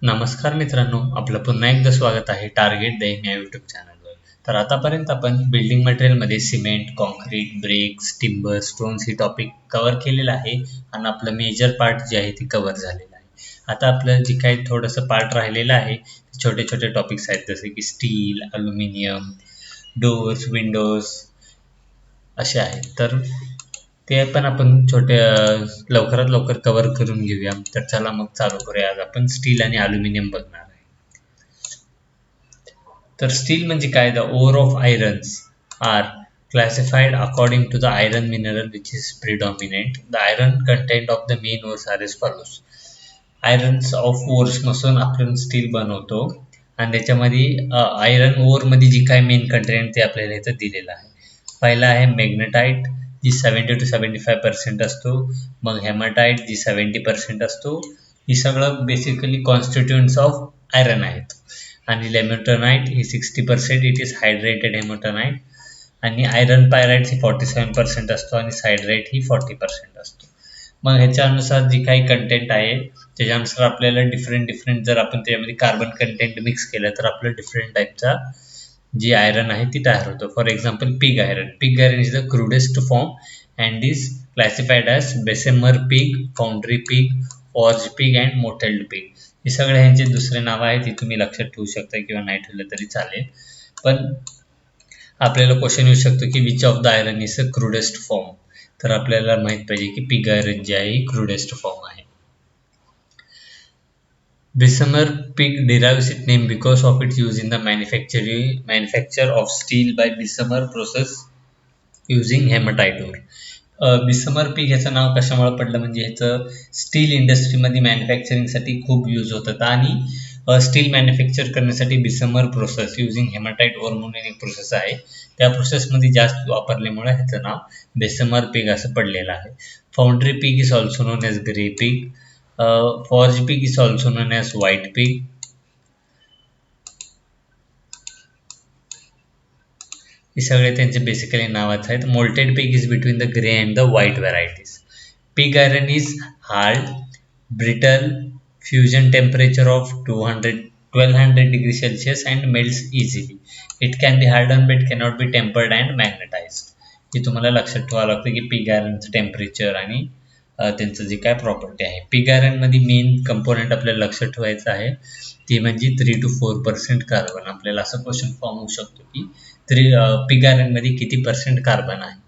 नमस्कार मित्रांनो, आपलं पुन्हा एकदा स्वागत आहे टार्गेट दैन या यूट्यूब चॅनलवर. तर आतापर्यंत आपण बिल्डिंग मटेरियलमध्ये cement, concrete, bricks, timber, stones ही टॉपिक कव्हर केलेलं आहे आणि आपलं मेजर पार्ट जे आहे ते कव्हर झालेलं आहे. आता आपलं जे काही थोडंसं पार्ट राहिलेलं आहे ते छोटे छोटे टॉपिक्स आहेत, जसे की स्टील, अल्युमिनियम, डोर्स, विंडोज असे आहेत. तर ते पण आपण लवकरात लवकर कव्हर करून घेऊया. तर चला मग चालू करूया. आज आपण स्टील आणि अल्युमिनियम बघणार आहे. तर स्टील म्हणजे काय? The ore of irons are classified according to the iron mineral which is predominant. The iron content of the main ores are as follows. Irons of ores पासून आपण स्टील बनवतो आणि त्याच्यामध्ये आयरन ओर मध्ये जी काय main content ते आपल्याला इथं दिलेलं आहे. पहिला आहे मॅग्नेटाइट, जी 70 to 75% असतो. मग हेमाटाइट, जी 70% असतो. ही सगळं बेसिकली कॉन्स्टिट्युएंट्स ऑफ आयरन आहेत. आणि लेमोटोनाइट ही 60%, इट इज हायड्रेटेड हेमोटोनाइट. आणि आयरन पायराइट ही 47% असतो आणि सायड्राइट ही 40% असतो. मग ह्याच्यानुसार जी काही कंटेंट आहे त्याच्यानुसार आपल्याला डिफरंट जर आपण त्यामध्ये कार्बन कंटेंट मिक्स केलं तर आपलं डिफरंट टाईपचा जी आयरन आहे ती तयार होतो. For example pig iron is the crudest form and is classified as Bessemer pig, foundry pig, forge pig and mottled pig. हे सगळे ह्यांचे दुसरे नाव आहेत, ती तुम्ही लक्षात ठेवू शकता किंवा नाही ठेवलं तरी चालेल. पण आपल्याला क्वेश्चन येऊ शकतो की which of the iron is a crudest form. तर आपल्याला माहित पाहिजे की पिग आयरन जे आहे क्रूडेस्ट फॉर्म आहे. Bessemer pig derives its name because of its use in the manufacture of steel by Bessemer process using hematite ore. बिसमर पीक ह्याचं नाव कशामुळे पडलं म्हणजे ह्याचं स्टील इंडस्ट्रीमध्ये मॅन्युफॅक्चरिंगसाठी खूप यूज होतं आणि स्टील मॅन्युफॅक्चर करण्यासाठी बिसमर प्रोसेस युझिंग हेमाटाईट ओर म्हणून एक प्रोसेस आहे. त्या प्रोसेसमध्ये जास्त वापरल्यामुळे ह्याचं नाव बेसमर पीक असं पडलेलं आहे. Foundry pig is also known as grey pig. Forge pig is also known as white pig. हे सगळे त्यांचे बेसिकली नावाच आहेत. Mottled pig is between the grey and the white varieties. Pig iron is hard, brittle, fusion temperature of 1200 degree Celsius and melts easily. It can be hardened but cannot be tempered and magnetized. हे तुम्हाला लक्षात ठेवावं लागतं की pig आयरनचं temperature आणि त्यांचं जे काय प्रॉपर्टी आहे. पिग आयरनमध्ये मेन कंपोनेंट आपल्याला लक्षात ठेवायचं आहे ती म्हणजे 3 to 4% कार्बन. आपल्याला असं क्वेश्चन फॉर्म होऊ शकतो की पिग आयरनमध्ये किती पर्सेंट कार्बन आहे.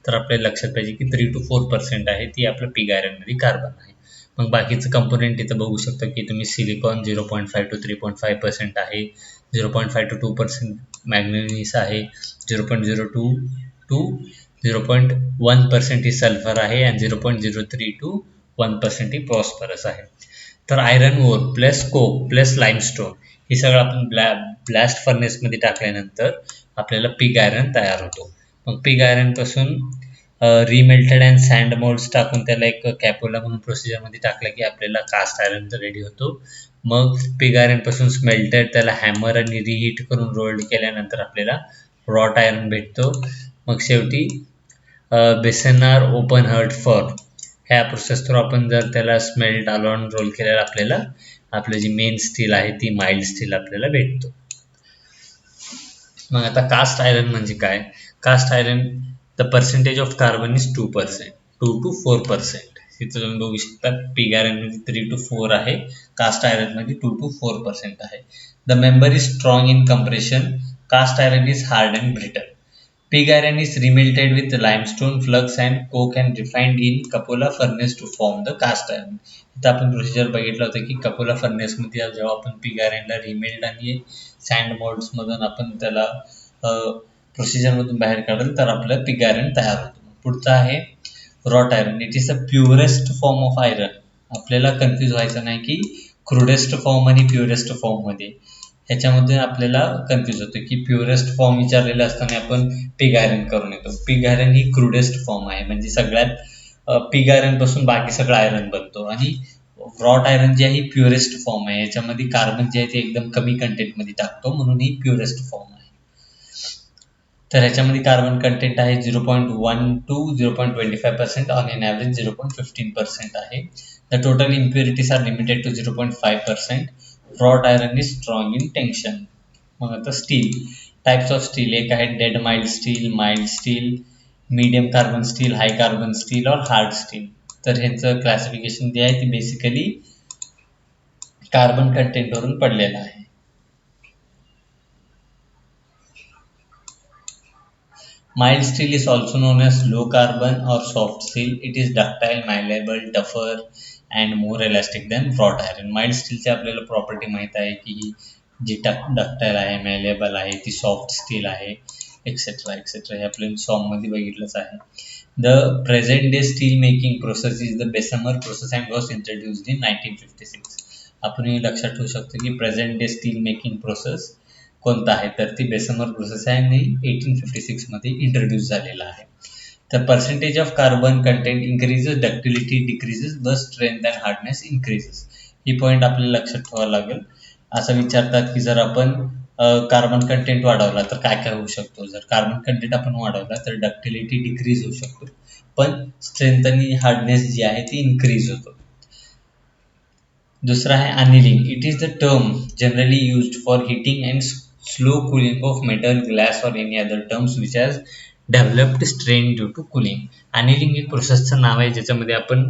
तर आपल्याला लक्षात पाहिजे की 3 to 4% आहे ती आपलं पिग आयरनमध्ये कार्बन आहे. मग बाकीचं कंपोनेंट इथं बघू शकता की तुम्ही सिलिकॉन 0.5 to 3.5% आहे, 0.5 to 2% मॅग्नेनिस आहे, 0.02 to 0.1% ही सल्फर आहे आणि 0.03 to 1% ही फॉस्फरस आहे. तर आयरन ओर प्लस कोक प्लस लाईमस्टोन हे सगळं आपण ब्लास्ट फर्नेसमध्ये टाकल्यानंतर आपल्याला पिग आयरन तयार होतो. मग पिग आयरनपासून रिमेल्टेड अँड सँड मोल्ड्स टाकून त्याला एक कॅपोला म्हणून प्रोसिजरमध्ये टाकलं की आपल्याला कास्ट आयरन रेडी होतो. मग पिग आयरनपासून स्मेल्टेड त्याला हॅमर आणि रिहीट करून रोल्ड केल्यानंतर आपल्याला रॉट आयरन भेटतो. मग शेवटी बेसेनार ओपन हर्ट फॉर्म ह्या प्रोसेस थ्रू आपण जर त्याला स्मेल्ट अलॉन रोल केल्यावर आपल्याला आपलं जी मेन स्टील आहे ती माइल्ड स्टील आपल्याला भेटतो. मग आता कास्ट आयरन म्हणजे काय? Cast iron the percentage of carbon is 2%, 2 to 4%. इथं तुम्ही बघू शकता पिग आयरन मध्ये 3 to 4 आहे, कास्ट आयरन मध्ये 2 to 4% आहे. The member is strong in compression. Cast iron is hard and brittle. Pig iron is remelted with limestone, flux and coke and refined in Cupola furnace to form the cast iron. इथं आपण procedure बघितलं होतं की Coppola फर्नेसमध्ये जेव्हा आपण pig आयरनला रिमेल्ट आणि sand moulds मधून आपण त्याला प्रोसिजरमधून बाहेर काढलं तर आपलं पिग आयरन तयार होतं. पुढचं आहे wrought iron. It is the purest form of iron. आपल्याला कन्फ्यूज व्हायचं नाही की क्रूडेस्ट फॉर्म आणि प्युरेस्ट फॉर्ममध्ये ह्याच्यामध्ये आपल्याला कन्फ्यूज होतं की प्युरेस्ट फॉर्म विचारलेलं असताना आपण पिग आयरन करून येतो. पिग आयरन ही क्रूडेस्ट फॉर्म आहे, म्हणजे सगळ्यात पिग आयरन पासून बाकी सगळं आयरन बनतो. आणि रॉट आयरन जे आहे ही प्युरेस्ट फॉर्म आहे, याच्यामध्ये कार्बन जे आहे ते एकदम कमी कंटेंटमध्ये टाकतो म्हणून ही प्युरेस्ट फॉर्म आहे. तर ह्याच्यामध्ये कार्बन कंटेंट आहे 0.1 to 0.25%, ऑन एन ॲव्हरेज 0.15% आहे. The total impurities are limited to 0.5%. Wrought iron is strong in tension. मग आता स्टील, टाइप्स ऑफ स्टील एक आहे dead mild steel, medium carbon steel, high carbon steel और hard steel. तर ह्यांचं classification जे आहे ते बेसिकली कार्बन कंटेंटवरून पडलेलं आहे. Mild steel is also known as low carbon or soft steel. It is ductile, malleable, tougher and more elastic than wrought iron. Mild स्टीलची आपल्याला प्रॉपर्टी माहित आहे की ही जी डक्टाईल आहे, मॅलेबल आहे, ती सॉफ्ट स्टील आहे, एक्सेट्रा एक्सेट्रा. हे आपल्याला सॉममध्ये बघितलंच आहे. The present day steel making process is the Bessemer process and was introduced in 1956. आपण हे लक्षात ठेवू शकतो की present day steel making process कोणता आहे, तर ती बेसमर प्रोसेस आहे आणि 1856 मध्ये इंट्रोड्यूस झालेला आहे. तर percentage of carbon content increases, ductility decreases, the strength and hardness increases. He point आपल्याला लक्षात ठेवावं लागेल. असं विचारतात की जर आपण कार्बन कंटेंट वाढवला तर काय काय होऊ शकतो. जर कार्बन कंटेंट आपण वाढवला तर डक्टिलिटी डिक्रीज होऊ शकतो, पण स्ट्रेंथ आणि हार्डनेस जी आहे ती इन्क्रीज होतो. दूसरा है annealing. It is the term generally used for heating and slow cooling of metal, glass or any other terms which has developed strain due to cooling. Annealing एक प्रोसेसचं नाव आहे ज्याच्यामध्ये आपण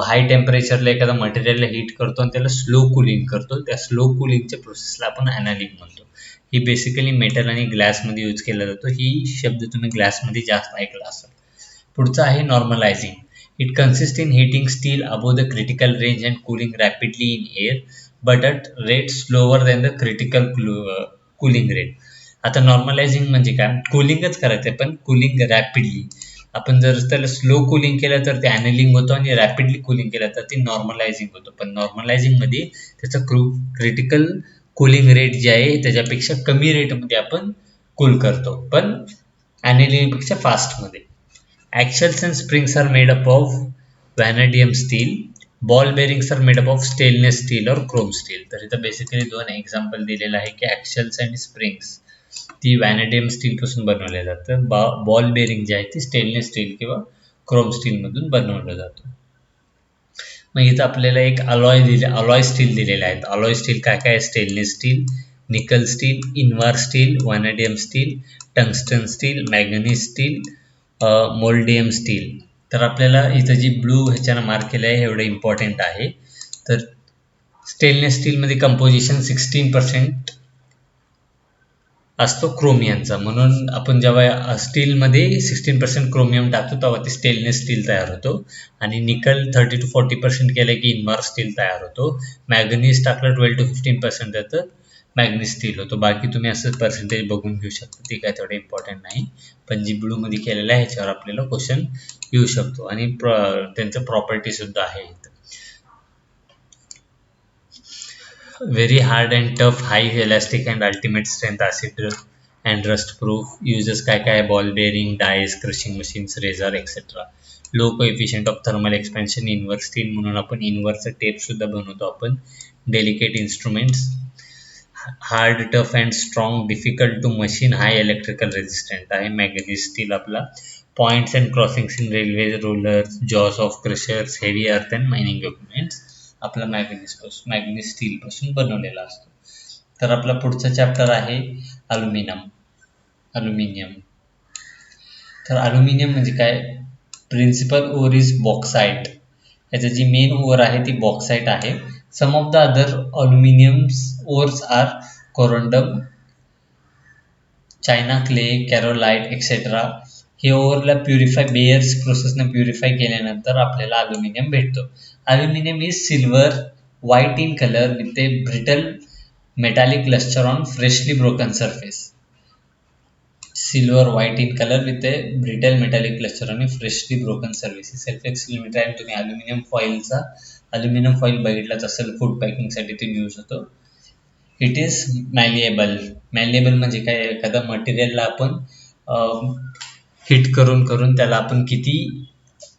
हाय टेम्परेचरला एखादा मटेरियलला हीट करतो आणि त्याला स्लो कुलिंग करतो. त्या स्लो कुलिंगच्या प्रोसेसला आपण अॅनालिंग म्हणतो. ही बेसिकली मेटल आणि ग्लासमध्ये यूज केला जातो. ही शब्द तुम्ही ग्लासमध्ये जास्त ऐकला असाल. पुढचा आहे नॉर्मलायझिंग. It consists in heating steel above the critical range and cooling rapidly in air, but at rate slower than the critical cooling rate. आता नॉर्मलायझिंग म्हणजे काय, कुलिंगच करायचं आहे पण कुलिंग रॅपिडली. आपण जर त्याला स्लो कुलिंग केलं तर ते अॅनलिंग होतं आणि रॅपिडली कुलिंग केलं तर ते नॉर्मलायझिंग होतं. पण नॉर्मलायझिंगमध्ये त्याचं क्रिटिकल कुलिंग रेट जे आहे त्याच्यापेक्षा कमी रेटमध्ये आपण कूल करतो, पण अॅनलिंगपेक्षा फास्टमध्ये. Axles and springs are made up of vanadium steel. Ball bearings are made up of stainless steel or chrome steel. तर इथं बेसिकली दोन एक्झाम्पल दिलेलं आहे की ॲक्शल्स आणि स्प्रिंग्स ती व्हॅनेडियम स्टीलपासून बनवल्या जातं. बॉल बेरिंग जे आहे ती स्टेनलेस स्टील किंवा क्रोम स्टीलमधून बनवलं जातं. मग इथं आपल्याला एक अलॉय स्टील दिलेले आहेत. अलॉय स्टील काय काय, stainless steel, nickel steel, invar steel, vanadium steel, tungsten steel, manganese steel, molybdenum steel. तर आपल्याला इथं जी ब्लू ह्याच्यानं मार्क केलं आहे एवढं इम्पॉर्टंट आहे. तर स्टेनलेस स्टीलमध्ये कंपोजिशन 16% असतो क्रोमियमचा, म्हणून आपण जेव्हा स्टीलमध्ये 16% क्रोमियम टाकतो तेव्हा ते स्टेनलेस स्टील तयार होतो. आणि निकल 30 to 40% केलं की इन्वार स्टील तयार होतो. मॅग्नीज टाकलं 12 to 15% तर मॅग्नीज स्टील होतो. बाकी तुम्ही असं पर्सेंटेज बघून घेऊ शकता, ती काय थोडं इम्पॉर्टंट नाही. पण जी ब्लूमध्ये केलेलं आहे ह्याच्यावर आपल्याला क्वेश्चन येऊ शकतो आणि त्यांचं प्रॉपर्टी सुद्धा आहे. Very hard and tough, high elastic and ultimate strength, acid and rust proof. Uses काय काय, ball bearing, dies, crushing machines, razor et cetera. Low coefficient of thermal expansion, invar steel म्हणून आपण इन्व्हरचं टेप सुद्धा बनवतो आपण. Delicate instruments, hard tough and strong, difficult to machine, high electrical resistant आहे manganese steel आपला. Points and crossings in railway, rollers, jaws of crushers, heavy earth and mining equipments आपला manganese स्टीलपासून बनवलेला असतो. तर आपला पुढचा चॅप्टर आहे अल्युमिनियम. तर अल्युमिनियम म्हणजे काय, प्रिन्सिपल ओर इज बॉक्साईट. याची जी मेन ओर आहे ती बॉक्साईट आहे. Some of the other aluminiums ores are corundum, china clay, kaolinite et cetera. हे ओव्हरला बेयर्स प्रोसेसने प्युरिफाय केल्यानंतर आपल्याला अल्युमिनियम भेटतो. Aluminium is silver white in color with a brittle metallic luster on freshly broken surface. Silver white in color with a brittle metallic luster on a freshly broken surface. Self explanatory आहे. तुम्ही aluminium foil बघितलाच असेल, food packing साठी ते use होतो. It is मॅलिएबल. मॅलिएबल म्हणजे काय, एखादा मटेरियलला आपण हिट करून त्याला आपण किती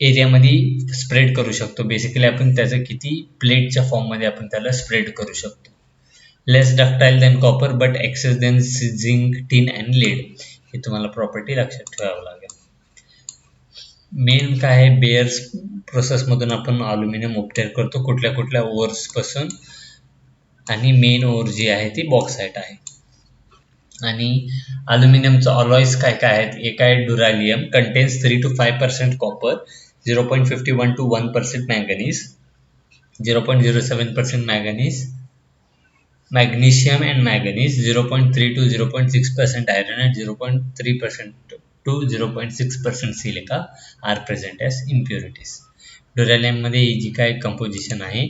एरियामध्ये स्प्रेड करू शकतो. बेसिकली आपण त्याचं किती प्लेटच्या फॉर्ममध्ये आपण त्याला स्प्रेड करू शकतो. Less ductile than copper but excess than zinc, tin and lead. हे तुम्हाला प्रॉपर्टी लक्षात ठेवावं लागेल. मेन काय आहे, बेयर्स प्रोसेसमधून आपण अल्युमिनियम ऑब्टेन करतो. कुठल्या ओर्स पासून, आणि मेन ओर जी आहे ती बॉक्साईट आहे. आणि अल्युमिनियमचं अलॉईज काय काय आहेत? एक आहे duralumin, contains 3 to 5% copper, 0.51 to 1% manganese, 0.07% magnesium and manganese, 0.3 to 0.6% iron, and 0.3% to 0.6% silica are present as impurities. ड्युरालियम मध्ये ही जी काय कंपोजिशन आहे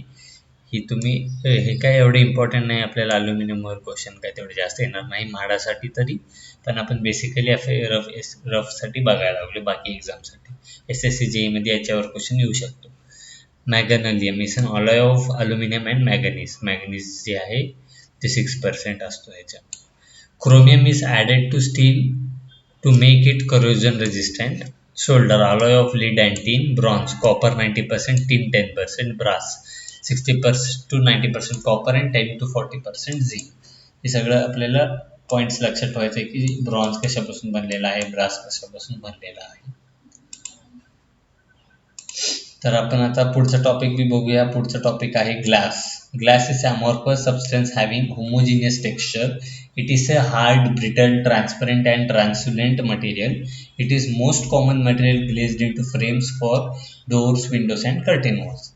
ही तुम्ही हे काय एवढे इम्पॉर्टंट नाही आपल्याला. अल्युमिनियमवर क्वेश्चन काय तेवढे जास्त येणार नाही म्हाडासाठी तरी, पण आपण बेसिकली रफसाठी बघायला लागलो. बाकी एक्झामसाठी SSC JEE मध्ये याच्यावर क्वेश्चन येऊ शकतो. Magnalium is an alloy of aluminium and manganese. Manganese जे आहे ते 6% असतो ह्याच्यात. Chromium is added to steel to make it corrosion resistant. Solder, alloy of lead and tin. Bronze, copper 90%, tin 10%, brass 60% to 90% copper and 10 to 40% zinc. हे सगळं आपल्याला points लक्षात ठेवायचं आहे की ब्रॉन्झ कशापासून बनलेला आहे, ब्रास कशापासून बनलेला आहे. तर आपण आता पुढचा टॉपिक बी बघूया. पुढचा टॉपिक आहे glass. Glass is amorphous substance having homogeneous texture. It is a hard, brittle, transparent and translucent material. It is most common material glazed into frames for doors, windows and curtain walls.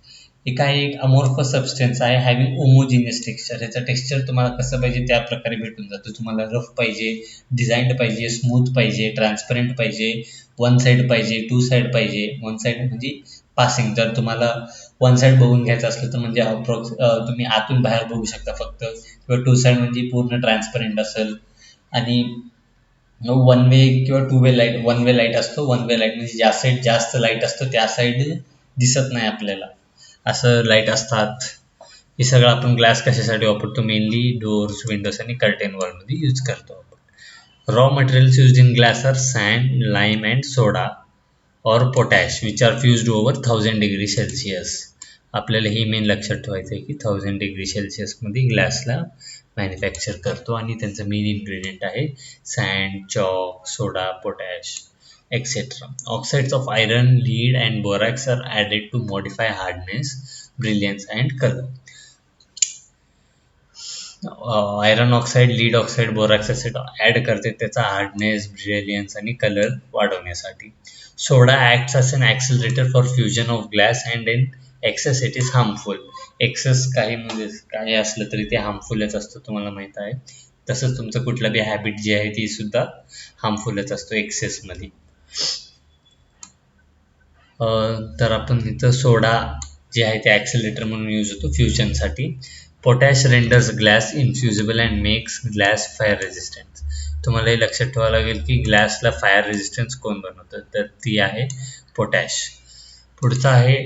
एक आहे एक amorphous substance आहे having homogeneous texture. ह्याचं texture तुम्हाला कसं पाहिजे त्या प्रकारे भेटून जातं. तुम्हाला रफ पाहिजे, डिझाईन्ड पाहिजे, स्मूथ पाहिजे, ट्रान्सपरंट पाहिजे, वन साईड पाहिजे, टू साईड पाहिजे. वन साईड म्हणजे पासिंग. जर तुम्हाला वन साईड बघून घ्यायचं असलं तर म्हणजे तुम्ही आतून बाहेर बघू शकता फक्त, किंवा टू साईड म्हणजे पूर्ण ट्रान्सपरंट असेल. आणि वन वे किंवा two way light, one way light असतो. वन वे लाईट म्हणजे ज्या साईड जास्त लाईट असतो त्या साईड दिसत नाही आपल्याला, असं लाईट असतात. हे सगळं आपण ग्लास कशासाठी वापरतो? मेनली डोर्स, विंडोज आणि कर्टेन वॉलमध्ये यूज करतो आपण. Raw materials used in glass are sand, lime and soda और potash which are fused over 1000°C. आपल्याला ही मेन लक्षात ठेवायचं आहे की 1000°C ग्लासला मॅन्युफॅक्चर करतो आणि त्यांचं मेन इन्ग्रेडियंट आहे sand, chalk, soda, potash etc. Oxides of iron, lead and borax are added to modify hardness, brilliance and color. Iron oxide, lead oxide, borax acid add करते त्याचा हार्डनेस, ब्रिलियन्स आणि colour वाढवण्यासाठी. Soda acts as an accelerator for fusion of glass and in excess it is harmful. Excess काही म्हणजे काही असलं तरी ते हार्मफुलच असतं, तुम्हाला माहीत आहे. तसंच तुमचं कुठला बी हॅबिट जी आहे ती सुद्धा हार्मफुलच असतो एक्सेसमध्ये. तर आपण इथं सोडा जे आहे ते ॲक्सिलेटर म्हणून यूज होतो फ्युजनसाठी. Potash renders glass infusible and makes glass fire resistance. तुम्हाला हे लक्षात ठेवावं लागेल की ग्लासला फायर रेजिस्टन्स कोण बनवतं, तर ती आहे पोटॅश. पुढचा आहे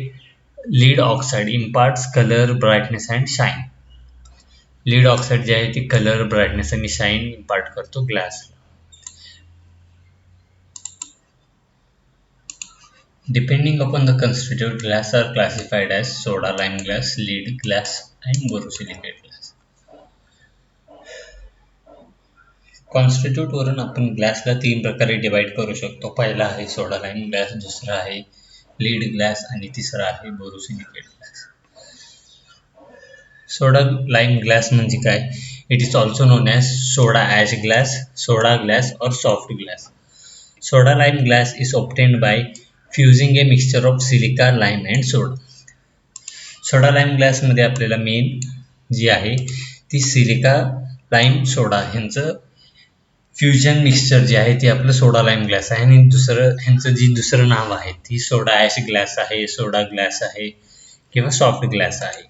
lead oxide, imparts colour, brightness and shine. Lead oxide जे आहे ती कलर, ब्राईटनेस आणि शाईन इम्पार्ट करतो ग्लासला. Depending upon the constituent, glass are classified as soda, lime glass, lead glass and borosilicate glass. Constitute वरून आपण ग्लासला 3 प्रकारे डिवाइड करू शकतो. पहिला आहे सोडा लाईम ग्लास, दुसरा आहे लीड ग्लास आणि तिसरा आहे borosilicate glass. Soda lime glass म्हणजे काय? It is also known as soda ash glass, soda glass और soft glass. Soda lime glass is obtained by fusing a mixture of silica, lime and soda. Soda lime ग्लासमध्ये आपल्याला main जी आहे ती silica, lime, सोडा ह्यांचं fusion mixture जे आहे ते आपलं सोडा लाईम ग्लास आहे. आणि ह्यांचं जी दुसरं नाव आहे ती सोडा ॲश ग्लास आहे, सोडा ग्लास आहे किंवा सॉफ्ट ग्लास आहे.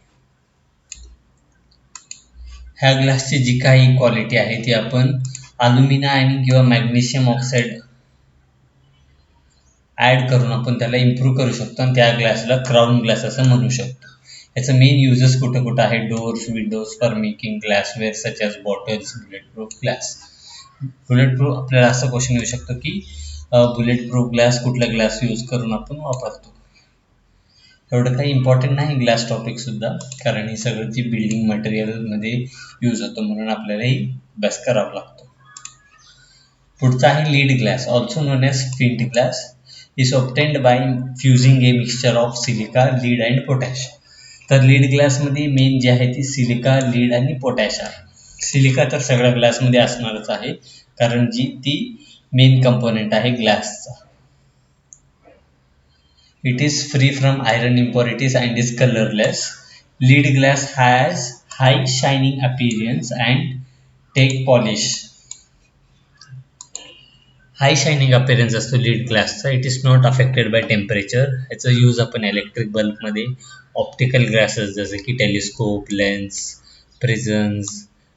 ह्या ग्लासची जी काही क्वालिटी आहे ती आपण अल्युमिना आणि किंवा मॅग्नेशियम ऑक्साईड ॲड करून आपण त्याला इम्प्रूव्ह करू शकतो आणि त्या ग्लासला क्राऊन ग्लास असं म्हणू शकतो. याचं मेन युजेस कुठं कुठं आहे? Doors, windows, for making glassware such as bottles, bullet proof glass. Bullet proof आपल्याला असं क्वेश्चन येऊ शकतो की बुलेट प्रूफ ग्लास कुठला ग्लास यूज करून आपण वापरतो. एवढं काही इम्पॉर्टंट नाही ग्लास टॉपिक सुद्धा, कारण ही सगळं ती बिल्डिंग मटेरियलमध्ये यूज होतं म्हणून आपल्यालाही अभ्यास करावा लागतो. पुढचा आहे lead glass, also known as flint glass, is obtained by fusing a mixture of silica, lead and potash. तर लीड ग्लासमध्ये मेन जे आहे ती सिलिका, लीड आणि पोटॅश आहे. सिलिका तर सगळ्या ग्लासमध्ये असणारच आहे, कारण जी ती मेन कंपोनेंट आहे ग्लासचा. It is free from iron impurities and is colorless. Lead glass has high shining appearance and take polish. High shining appearance असतो लीड ग्लासचा. It is not affected by temperature. ह्याचा यूज आपण electric बल्बमध्ये, optical glasses जसे की telescope, lens, prisms,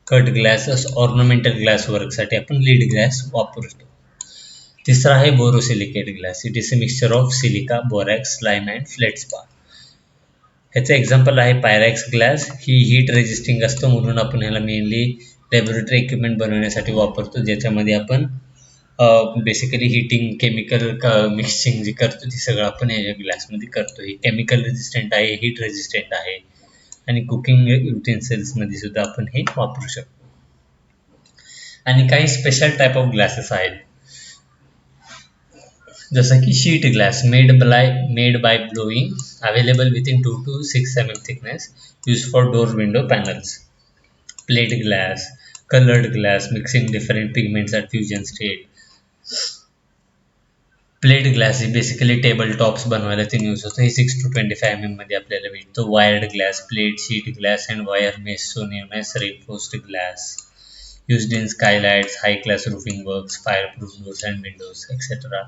cut glass, ornamental glass वर्कसाठी आपण lead glass वापरतो. तिसरा आहे borosilicate glass. It is a mixture of silica, borax, slime and feldspar. ह्याचं एक्झाम्पल आहे पायरॅक्स ग्लास. ही हीट रेजिस्टिंग असतं, म्हणून आपण ह्याला मेनली लॅबोरेटरी इक्विपमेंट बनवण्यासाठी वापरतो, ज्याच्यामध्ये आपण बेसिकली हीटिंग, केमिकल मिक्सिंग जी करतो ती सगळं आपण ह्या ग्लासमध्ये करतो. ही केमिकल रेजिस्टंट आहे, हीट रेजिस्टंट आहे आणि कुकिंग युटेन्सिल्समध्ये सुद्धा आपण हे वापरू शकतो. आणि काही स्पेशल टाईप ऑफ ग्लासेस आहेत, जसं की sheet glass made by blowing, available within 2 to 6 mm thickness, used for door window panels. Plate glass, colored glass, mixing different pigments at fusion state. Plate glass he basically table tops बनवायला ते use होतो. हे 6 to 25 mm मध्ये आपल्याला भेटतो. Wired glass, plate, sheet glass and wire mesh, so name as reinforced glass, used in skylights, high-class roofing works, fireproof doors and windows, etc.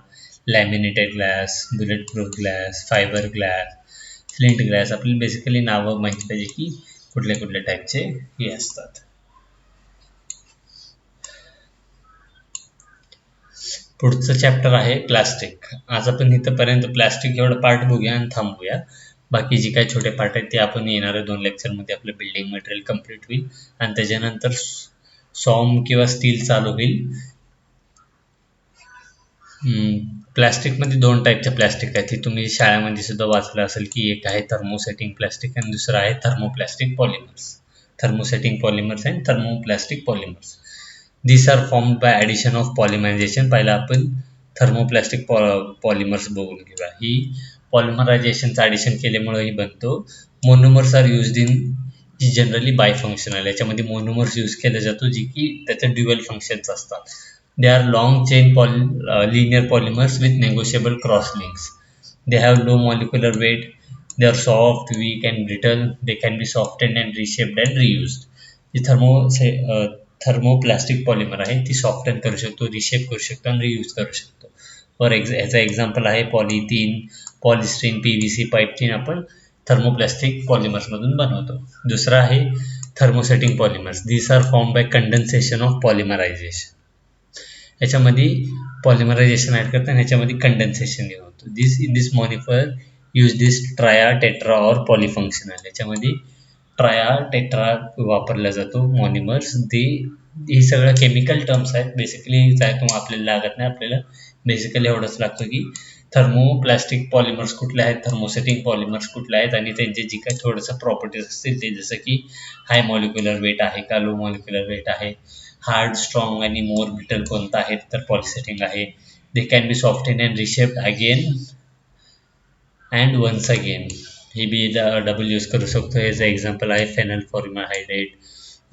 Laminated glass, bulletproof glass, fiber glass, flint glass. आपल्याला basically नावं माहिती पाहिजे की कुठल्या कुठल्या टाईपचे हे असतात. पुढचं चॅप्टर आहे प्लास्टिक. आज आपण इथंपर्यंत प्लास्टिक एवढं पार्ट बघूया आणि थांबूया. बाकी जे काही छोटे पार्ट आहेत ते आपण येणाऱ्या 2 लेक्चरमध्ये आपलं बिल्डिंग मटेरियल कम्प्लीट होईल आणि त्याच्यानंतर सॉम किंवा स्टील चालू होईल. प्लास्टिकमध्ये 2 टाईपचे प्लास्टिक आहेत. ही तुम्ही शाळेमध्ये सुद्धा वाचलं असेल की एक आहे थर्मोसेटिंग प्लास्टिक आणि दुसरं आहे thermoplastic polymers. Thermosetting polymers and thermoplastic polymers. These are formed by addition of polymerization. पहिला आपण थर्मोप्लास्टिक पॉलिमर्स बघून घेऊया. ही पॉलिमरायझेशनचं ॲडिशन केल्यामुळे ही बनतो. मोनोमर्स आर युज्ड इन जी जनरली बायफंक्शनल. याच्यामध्ये मोनोमर्स यूज केला जातो जी की त्याचं ड्युअल फंक्शन्स असतात. They are long chain linear polymers with negotiable cross links. They have low molecular weight. They are soft, weak and brittle. They can be softened and reshaped and reused. जी thermoplastic polymer आहे ती soften करू शकतो, रिशेप करू शकतो आणि reuse करू शकतो. ह्याचा एक्झाम्पल आहे पॉलिथीन, पॉलिस्ट्रीन, PVC पाईपथीन आपण थर्मोप्लास्टिक पॉलिमर्समधून बनवतो. दुसरा आहे thermosetting polymers. This are form by condensation of polymerization. याच्यामध्ये पॉलिमरायझेशन ॲड करताना ह्याच्यामध्ये कंडेन्सेशन होतो. दिस मॉनिफर यूज दिस ट्राया, टेट्रा और पॉलिफंक्शनल. याच्यामध्ये ट्राया, टेट्रा वापरला जातो मॉनिमर्स. हे सगळं केमिकल टर्म्स आहेत. बेसिकली आपल्याला लागत नाही. आपल्याला बेसिकली एवढंच लागतं की थर्मोप्लास्टिक पॉलिमर्स कुठले आहेत, थर्मोसेटिंग पॉलिमर्स कुठले आहेत आणि त्यांचे जी काही थोडंसं प्रॉपर्टीज असतील ते, जसं की हाय मॉलिक्युलर वेट आहे का, लो मॉलिक्युलर वेट आहे, हार्ड, स्ट्रॉंग आणि मोर ब्रिटल कोणतं आहे, तर पॉलिसेटिंग आहे. They can be soften and reshaped again and once again. हे बी डबल यूज करू शकतो. याचं एक्झाम्पल आहे फेनल फॉर्महायड्रेट,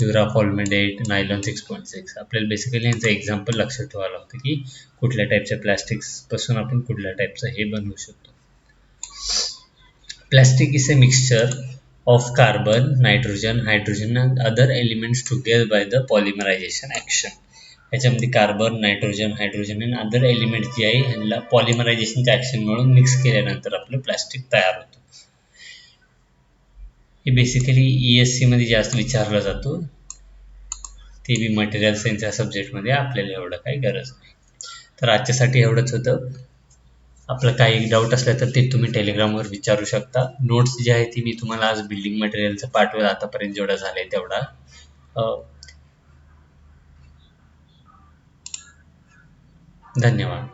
ड्युराफॉर्मिडेट, नायलॉन 6.6. आपल्याला बेसिकली यांचं एक्झाम्पल लक्षात ठेवावं लागतं की कुठल्या टाईपच्या प्लॅस्टिक्सपासून आपण कुठल्या टाईपचं हे बनवू शकतो. Plastic is a mixture of carbon, nitrogen, hydrogen and other elements together by the polymerization action. याच्यामध्ये कार्बन, नायट्रोजन, हायड्रोजन आणि अदर एलिमेंट जे आहे ह्यांना पॉलिमरायझेशनच्या ॲक्शन म्हणून मिक्स केल्यानंतर आपलं प्लास्टिक तयार होतं. हे बेसिकली ESC मध्ये जास्त विचारलं जातो. ते बी मटेरियल सायन्स या सब्जेक्टमध्ये आपल्याला एवढं काही गरज नाही. तर आजच्यासाठी एवढंच होतं. आपलं काही डाऊट असलं तर ते तुम्ही टेलिग्रामवर विचारू शकता. नोट्स जी आहे ती मी तुम्हाला आज बिल्डिंग मटेरियलचं पाठवेल, आतापर्यंत जेवढा झालं आहे तेवढा. धन्यवाद.